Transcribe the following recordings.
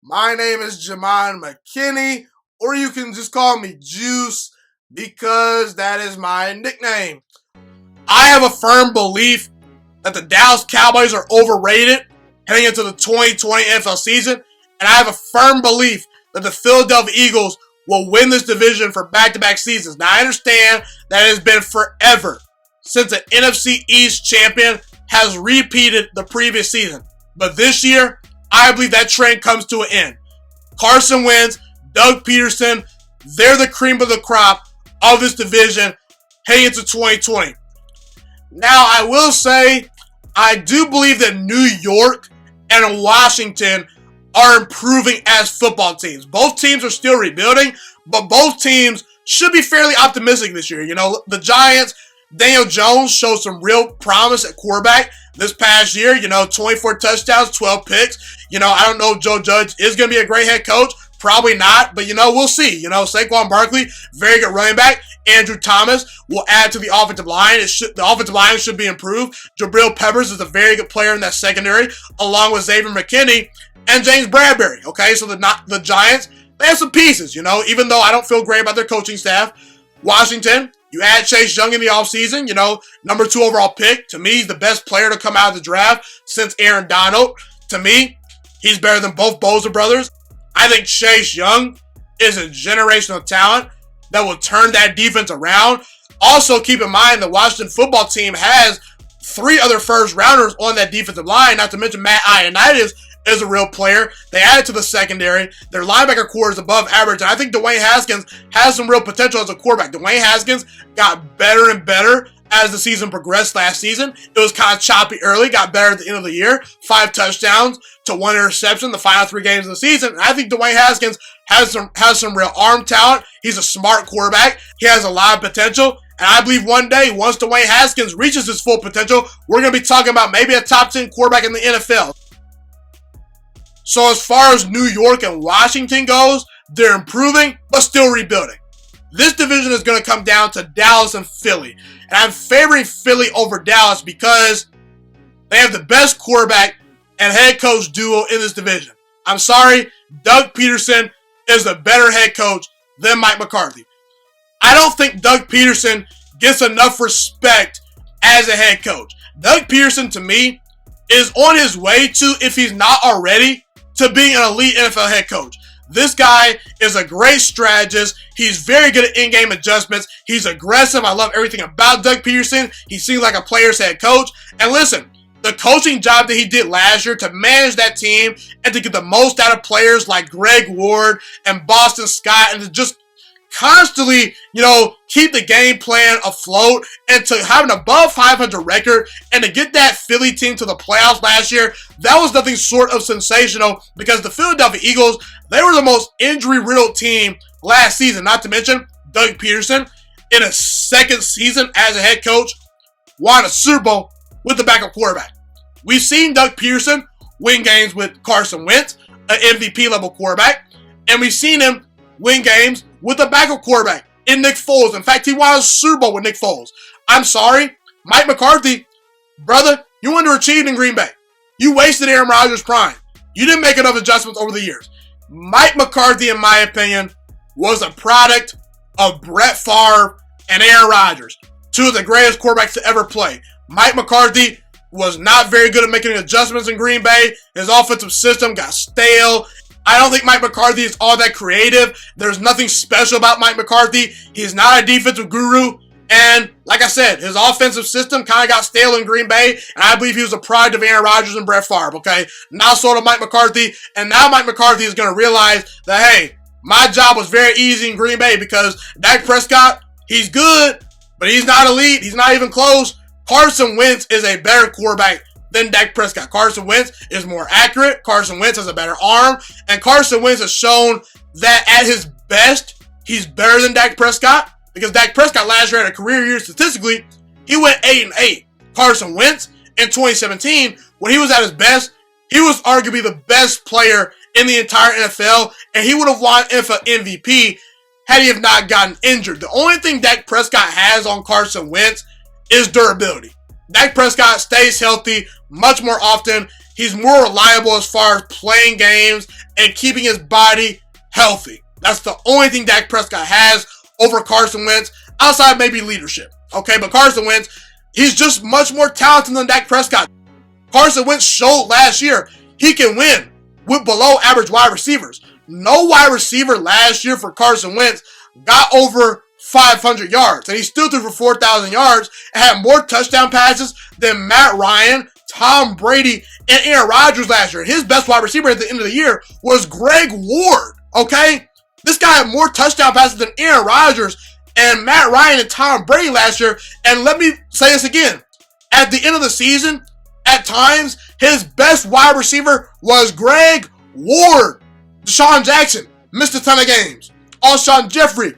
My name is Jamon McKinney, or you can just call me Juice because that is my nickname. I have a firm belief that the Dallas Cowboys are overrated heading into the 2020 NFL season, and I have a firm belief that the Philadelphia Eagles will win this division for back-to-back seasons. Now, I understand that it has been forever since an NFC East champion has repeated the previous season, but this year, I believe that trend comes to an end. Carson Wentz, Doug Peterson, they're the cream of the crop of this division heading into 2020. Now, I will say, I do believe that New York and Washington are improving as football teams. Both teams are still rebuilding, but both teams should be fairly optimistic this year. You know, the Giants, Daniel Jones showed some real promise at quarterback this past year. 24 touchdowns, 12 picks. I don't know if Joe Judge is going to be a great head coach. Probably not, but we'll see. Saquon Barkley, very good running back. Andrew Thomas will add to the offensive line. The offensive line should be improved. Jabril Peppers is a very good player in that secondary, along with Xavier McKinney and James Bradbury. Okay, so the Giants, they have some pieces, even though I don't feel great about their coaching staff. Washington, you add Chase Young in the offseason, number 2 overall pick. To me, he's the best player to come out of the draft since Aaron Donald. To me, he's better than both Bosa brothers. I think Chase Young is a generational talent that will turn that defense around. Also, keep in mind the Washington football team has 3 other first-rounders on that defensive line, not to mention Matt Ioannidis is a real player. They added to the secondary. Their linebacker core is above average, and I think Dwayne Haskins has some real potential as a quarterback. Dwayne Haskins got better and better as the season progressed last season. It was kind of choppy early, got better at the end of the year. 5 touchdowns to 1 interception the final 3 games of the season. And I think Dwayne Haskins has some real arm talent. He's a smart quarterback. He has a lot of potential. And I believe one day, once Dwayne Haskins reaches his full potential, we're going to be talking about maybe a top 10 quarterback in the NFL. So as far as New York and Washington goes, they're improving, but still rebuilding. This division is going to come down to Dallas and Philly. And I'm favoring Philly over Dallas because they have the best quarterback and head coach duo in this division. I'm sorry, Doug Peterson is a better head coach than Mike McCarthy. I don't think Doug Peterson gets enough respect as a head coach. Doug Peterson, to me, is on his way to, if he's not already, to being an elite NFL head coach. This guy is a great strategist. He's very good at in-game adjustments. He's aggressive. I love everything about Doug Peterson. He seems like a player's head coach. And listen, the coaching job that he did last year to manage that team and to get the most out of players like Greg Ward and Boston Scott and to just constantly, keep the game plan afloat and to have an above 500 record and to get that Philly team to the playoffs last year, that was nothing short of sensational because the Philadelphia Eagles, they were the most injury-riddled team last season. Not to mention, Doug Peterson, in his second season as a head coach, won a Super Bowl with the backup quarterback. We've seen Doug Peterson win games with Carson Wentz, an MVP-level quarterback, and we've seen him win games with a backup quarterback in Nick Foles. In fact, he won a Super Bowl with Nick Foles. I'm sorry, Mike McCarthy, brother, you underachieved in Green Bay. You wasted Aaron Rodgers' prime. You didn't make enough adjustments over the years. Mike McCarthy, in my opinion, was a product of Brett Favre and Aaron Rodgers, 2 of the greatest quarterbacks to ever play. Mike McCarthy was not very good at making adjustments in Green Bay. His offensive system got stale. I don't think Mike McCarthy is all that creative. There's nothing special about Mike McCarthy. He's not a defensive guru. And like I said, his offensive system kind of got stale in Green Bay. And I believe he was a product of Aaron Rodgers and Brett Favre, okay? Now sold to Mike McCarthy. And now Mike McCarthy is going to realize that, hey, my job was very easy in Green Bay because Dak Prescott, he's good, but he's not elite. He's not even close. Carson Wentz is a better quarterback than Dak Prescott. Carson Wentz is more accurate. Carson Wentz has a better arm. And Carson Wentz has shown that at his best, he's better than Dak Prescott. Because Dak Prescott last year had a career year statistically. He went 8-8. Carson Wentz in 2017, when he was at his best, he was arguably the best player in the entire NFL. And he would have won NFL MVP had he have not gotten injured. The only thing Dak Prescott has on Carson Wentz is durability. Dak Prescott stays healthy much more often. He's more reliable as far as playing games and keeping his body healthy. That's the only thing Dak Prescott has over Carson Wentz, outside maybe leadership. Okay, but Carson Wentz, he's just much more talented than Dak Prescott. Carson Wentz showed last year he can win with below average wide receivers. No wide receiver last year for Carson Wentz got over 500 yards, and he still threw for 4,000 yards and had more touchdown passes than Matt Ryan, Tom Brady, and Aaron Rodgers last year. And his best wide receiver at the end of the year was Greg Ward, okay? This guy had more touchdown passes than Aaron Rodgers and Matt Ryan and Tom Brady last year. And let me say this again. At the end of the season, at times, his best wide receiver was Greg Ward. Deshaun Jackson missed a ton of games. Alshon Jeffrey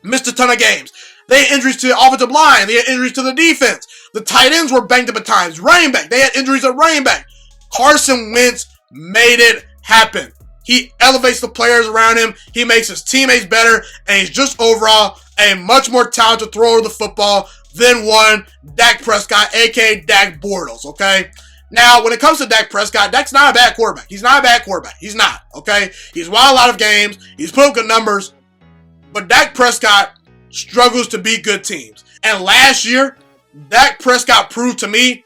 missed a ton of games. They had injuries to the offensive line. They had injuries to the defense. The tight ends were banged up at times. Running back, they had injuries at running back. Carson Wentz made it happen. He elevates the players around him. He makes his teammates better. And he's just overall a much more talented thrower of the football than one Dak Prescott, a.k.a. Dak Bortles, okay? Now, when it comes to Dak Prescott, Dak's not a bad quarterback. He's not a bad quarterback. He's not, okay? He's won a lot of games. He's put up good numbers. But Dak Prescott struggles to beat good teams. And last year, Dak Prescott proved to me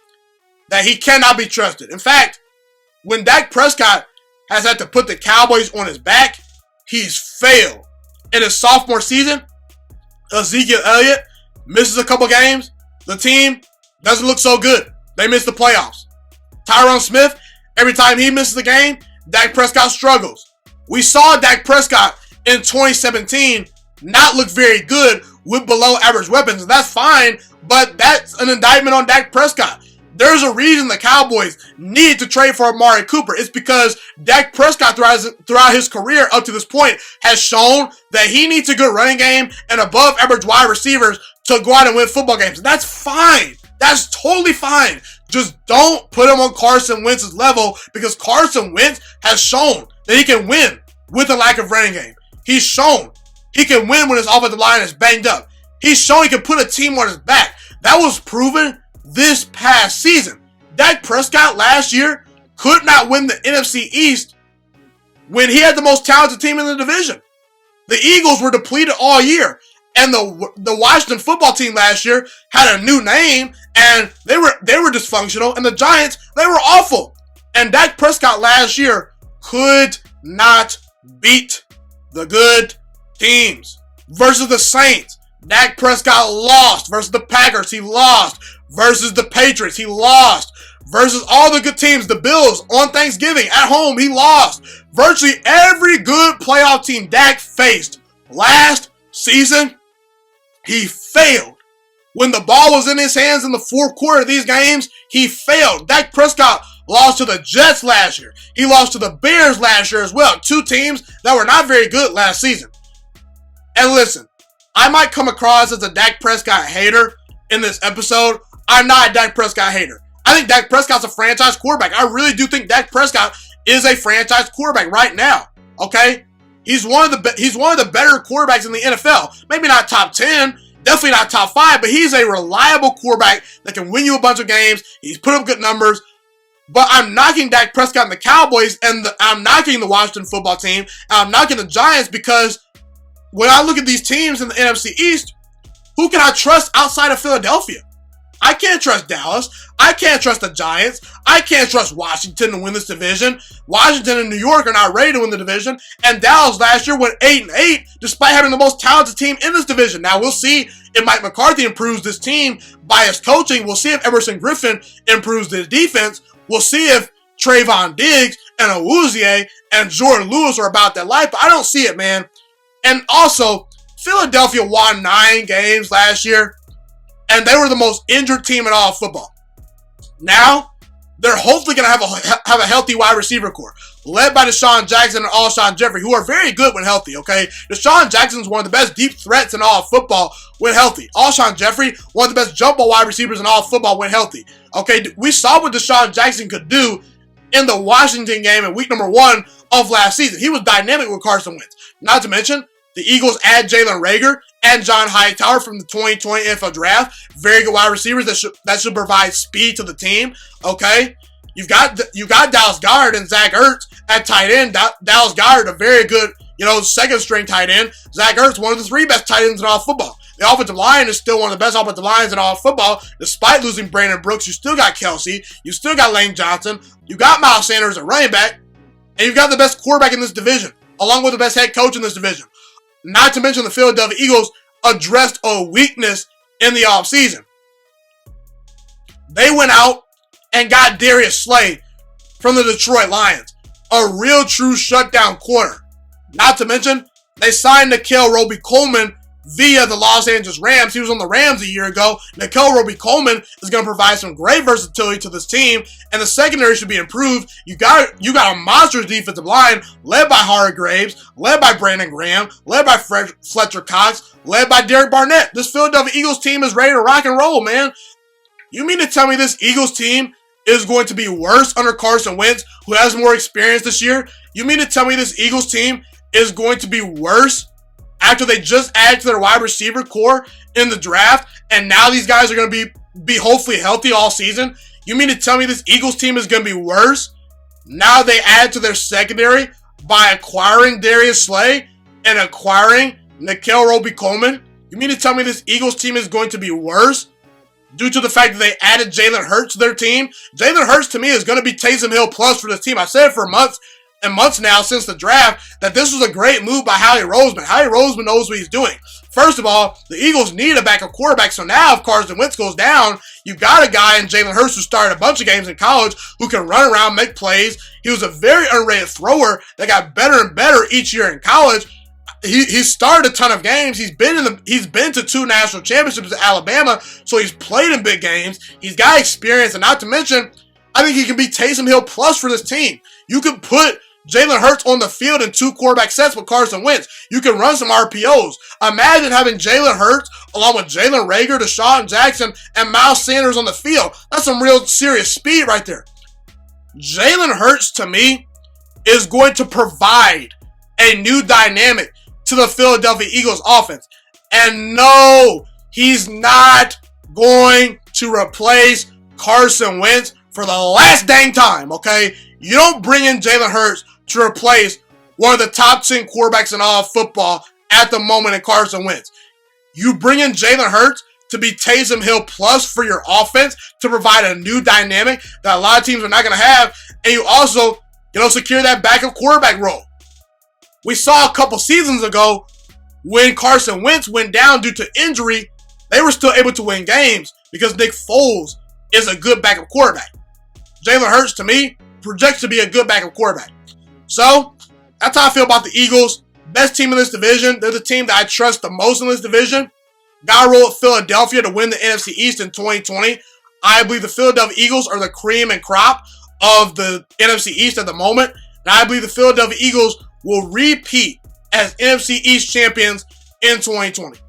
that he cannot be trusted. In fact, when Dak Prescott has had to put the Cowboys on his back, he's failed. In his sophomore season, Ezekiel Elliott misses a couple games. The team doesn't look so good. They miss the playoffs. Tyron Smith, every time he misses a game, Dak Prescott struggles. We saw Dak Prescott in 2017 not look very good with below average weapons. That's fine, but that's an indictment on Dak Prescott. There's a reason the Cowboys need to trade for Amari Cooper. It's because Dak Prescott throughout his career up to this point has shown that he needs a good running game and above average wide receivers to go out and win football games. And that's fine. That's totally fine. Just don't put him on Carson Wentz's level, because Carson Wentz has shown that he can win with a lack of running game. He's shown he can win when his offensive line is banged up. He's shown he can put a team on his back. That was proven this past season. Dak Prescott last year could not win the NFC East when he had the most talented team in the division. The Eagles were depleted all year. And the Washington football team last year had a new name, and they were dysfunctional. And the Giants, they were awful. And Dak Prescott last year could not beat the good teams. Versus the Saints, Dak Prescott lost. Versus the Packers, he lost. Versus the Patriots, he lost. Versus all the good teams, the Bills, on Thanksgiving, at home, he lost. Virtually every good playoff team Dak faced last season, he failed. When the ball was in his hands in the fourth quarter of these games, he failed. Dak Prescott lost to the Jets last year. He lost to the Bears last year as well. Two teams that were not very good last season. And listen, I might come across as a Dak Prescott hater in this episode. I'm not a Dak Prescott hater. I think Dak Prescott's a franchise quarterback. I really do think Dak Prescott is a franchise quarterback right now. Okay? He's one of the better quarterbacks in the NFL. Maybe not top 10, definitely not top 5, but he's a reliable quarterback that can win you a bunch of games. He's put up good numbers. But I'm knocking Dak Prescott and the Cowboys, and I'm knocking the Washington football team, and I'm knocking the Giants, because when I look at these teams in the NFC East, who can I trust outside of Philadelphia? I can't trust Dallas. I can't trust the Giants. I can't trust Washington to win this division. Washington and New York are not ready to win the division. And Dallas last year went 8-8 despite having the most talented team in this division. Now we'll see if Mike McCarthy improves this team by his coaching. We'll see if Emerson Griffin improves his defense. We'll see if Trayvon Diggs and Awuzie and Jordan Lewis are about that life. But I don't see it, man. And also, Philadelphia won 9 games last year, and they were the most injured team in all of football. Now, they're hopefully going to have a healthy wide receiver core, led by Deshaun Jackson and Alshon Jeffrey, who are very good when healthy, okay? Deshaun Jackson is one of the best deep threats in all of football when healthy. Alshon Jeffrey, one of the best jump ball wide receivers in all of football when healthy. Okay, we saw what Deshaun Jackson could do in the Washington game in week number 1 of last season. He was dynamic with Carson Wentz. Not to mention, The Eagles add Jalen Reagor and John Hightower from the 2020 NFL Draft. Very good wide receivers that should provide speed to the team. Okay, you got Dallas Goedert and Zach Ertz at tight end. Dallas Goedert, a very good, second string tight end. Zach Ertz, one of the 3 best tight ends in all football. The offensive line is still one of the best offensive lines in all football. Despite losing Brandon Brooks, you still got Kelsey. You still got Lane Johnson. You got Miles Sanders at running back. And you've got the best quarterback in this division, along with the best head coach in this division. Not to mention the Philadelphia Eagles addressed a weakness in the offseason. They went out and got Darius Slay from the Detroit Lions. A real true shutdown corner. Not to mention, they signed Nickell Robey-Coleman via the Los Angeles Rams. He was on the Rams a year ago. Nickell Robey-Coleman is going to provide some great versatility to this team, and the secondary should be improved. You got a monstrous defensive line led by Hargraves, led by Brandon Graham, led by Fletcher Cox, led by Derek Barnett. This Philadelphia Eagles team is ready to rock and roll, man. You mean to tell me this Eagles team is going to be worse under Carson Wentz, who has more experience this year? You mean to tell me this Eagles team is going to be worse after they just added to their wide receiver core in the draft, and now these guys are going to be hopefully healthy all season? You mean to tell me this Eagles team is going to be worse now they add to their secondary by acquiring Darius Slay and acquiring Nickell Robey-Coleman? You mean to tell me this Eagles team is going to be worse due to the fact that they added Jalen Hurts to their team? Jalen Hurts, to me, is going to be Taysom Hill plus for this team. I said it for months and months now since the draft that this was a great move by Howie Roseman. Howie Roseman knows what he's doing. First of all, the Eagles need a backup quarterback, so now if Carson Wentz goes down, you got a guy in Jalen Hurts who started a bunch of games in college who can run around, make plays. He was a very underrated thrower that got better and better each year in college. He started a ton of games. He's been to 2 national championships at Alabama, so he's played in big games. He's got experience, and not to mention, I think he can be Taysom Hill plus for this team. You can put Jalen Hurts on the field in 2 quarterback sets with Carson Wentz. You can run some RPOs. Imagine having Jalen Hurts along with Jalen Reagor, Deshaun Jackson, and Miles Sanders on the field. That's some real serious speed right there. Jalen Hurts, to me, is going to provide a new dynamic to the Philadelphia Eagles offense. And no, he's not going to replace Carson Wentz for the last dang time, okay? You don't bring in Jalen Hurts to replace one of the top 10 quarterbacks in all of football at the moment in Carson Wentz. You bring in Jalen Hurts to be Taysom Hill plus for your offense to provide a new dynamic that a lot of teams are not going to have, and you also, secure that backup quarterback role. We saw a couple seasons ago when Carson Wentz went down due to injury, they were still able to win games because Nick Foles is a good backup quarterback. Jalen Hurts, to me, projects to be a good backup quarterback. So, that's how I feel about the Eagles. Best team in this division. They're the team that I trust the most in this division. Got to roll with Philadelphia to win the NFC East in 2020. I believe the Philadelphia Eagles are the cream and crop of the NFC East at the moment. And I believe the Philadelphia Eagles will repeat as NFC East champions in 2020.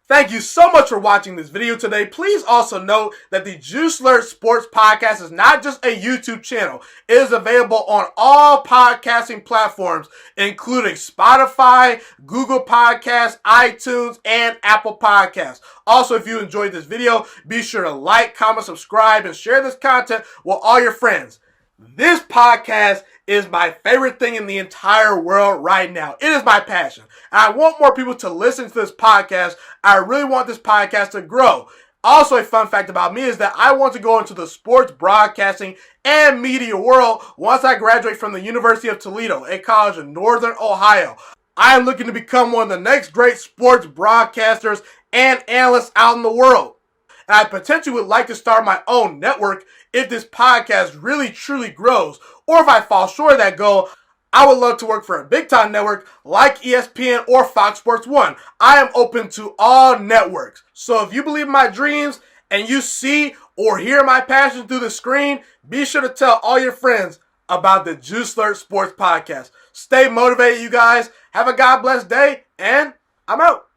Thank you so much for watching this video today. Please also note that the Juiciest Sports Podcast is not just a YouTube channel. It is available on all podcasting platforms, including Spotify, Google Podcasts, iTunes, and Apple Podcasts. Also, if you enjoyed this video, be sure to like, comment, subscribe, and share this content with all your friends. This podcast is my favorite thing in the entire world right now. It is my passion. And I want more people to listen to this podcast. I really want this podcast to grow. Also, a fun fact about me is that I want to go into the sports broadcasting and media world once I graduate from the University of Toledo, a college in Northern Ohio. I am looking to become one of the next great sports broadcasters and analysts out in the world. And I potentially would like to start my own network if this podcast really truly grows. Or if I fall short of that goal, I would love to work for a big-time network like ESPN or Fox Sports 1. I am open to all networks. So if you believe in my dreams and you see or hear my passion through the screen, be sure to tell all your friends about the Juiciest Sports Podcast. Stay motivated, you guys. Have a God bless day, and I'm out.